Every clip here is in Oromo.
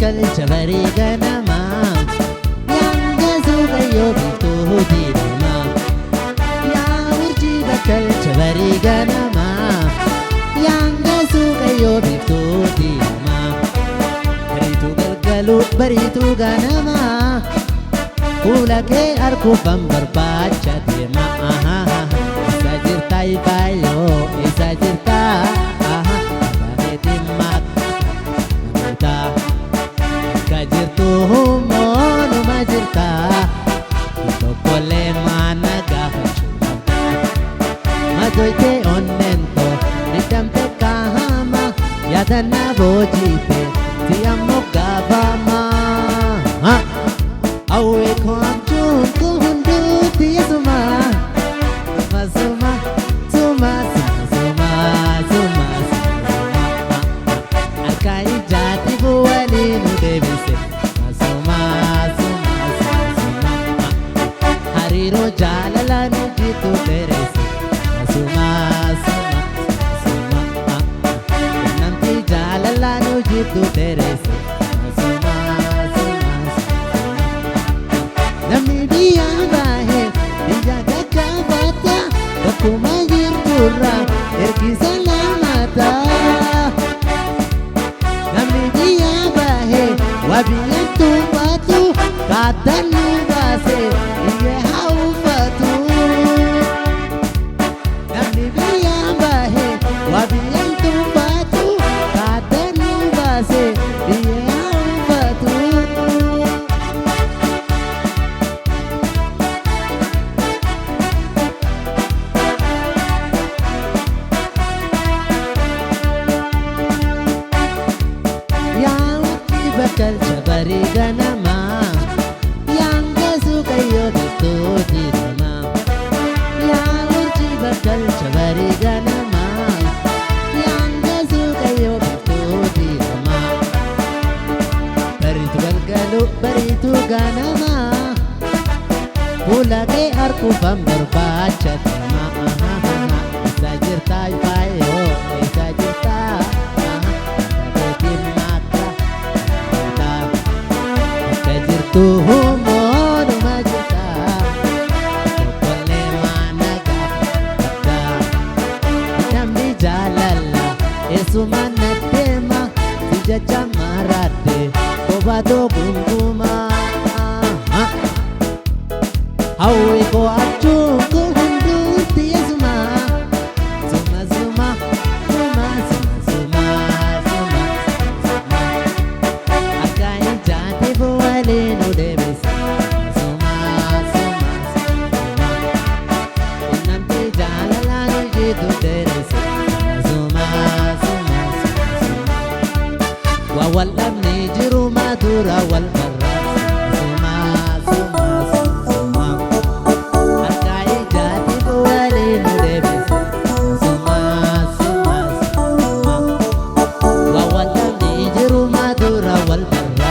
bakkalcha barii ganamaa Yanga suuqayyoo biiftuu diimamaa Yaa urjii bakkalcha barii ganamaa Yanga suuqayyoo biiftuu diimamaa Bariituu galgaluu bariituu ganamaa Fuula kee arguufan barbaacha deemaa Isa jirtaa ifaayoo isa jirtaa Bareetiin maata Akka jirtu moonuma jirtaa Tokkollee maana gaafachuu Matoytee onnento didamte kaahama Yaadannaa boojiite si ammoo gaafama Awwee koo abjuun koo hunduutti suma Suma suma suma suma suma Harka ijaatti bu'anii nu deebise Suma suma suma Hariiroo jaalalaa nu jitu dheeresse Suma suma suma Namti jaalalaa nu jitu dheeresse Suma Namni biyyaa bahe biyya gaggaafata Bakkuma jirturra ergisa lamata Namni biyyaa bahe waa biyyan tuuffatu Kaatan nu baase iyyee haa uffatu Namni biyyaa bahe waa biyyan tuuffatu Kaatan nu baase iyyee haa uffatu Bakkalcha barii ganamaa Yanga suuqayyoo biiftuu diimamaa Yaa urjii bakkalcha barii ganamaa Yanga suuqayyoo biiftuu diimamaa Bariitu galgaluu bariitu ganamaa Fuula kee arguufan barbaacha deemaa Isa jirtaa ifaayoo isa jirtaa Moonuma jirtaa Tokkollee maana gaafata Namni jaalala eessuma na deema Si jecha maraadde kophatoo gungumaa Hawwii koo abjuun koo hunduutti suma Suma suma suma suma suma suma Akka ijaatti bu'anii nu deebise Suma suma suma Namti jaalalaa nu jitu dheeresse Suma suma suma Waa wal dhabnee jiru maatuura wal barraaqse Suma suma suma Akka ijaatti bu'anii nu deebise Suma suma suma Waa wal dhabnee jiru maatuura wal barraaqse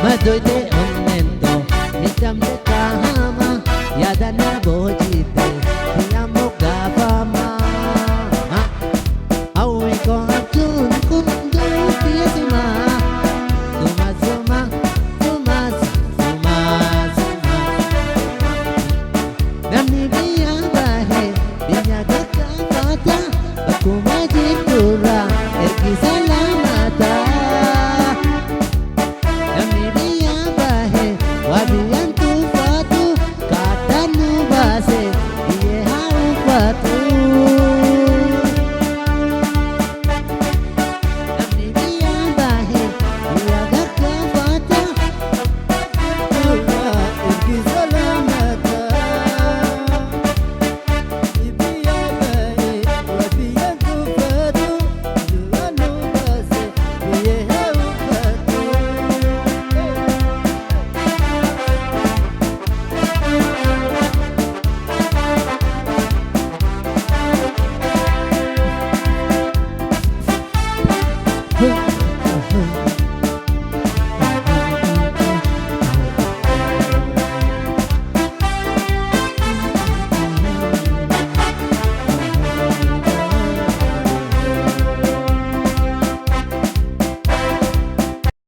Matoytee onnento didamte kaahama Yaadannaa boojiite si ammoo gaafama Hawwii koo abjuun koo hunduutti suma Suma suma suma suma suma Namni biyyaa bahe biyya gaggaafata Bakkuma jirturra ergisa lamata Namni biyyaa bahe waa biyyan tuuffatu Kaatan nu baase iyyee haa uffatu Namni biyyaa bahe biyya gaggaafata Ergisa lamata Biyyaa bahe waa biyyan tuuffatu Kaatan nu baase iyyee haa uffatu Hey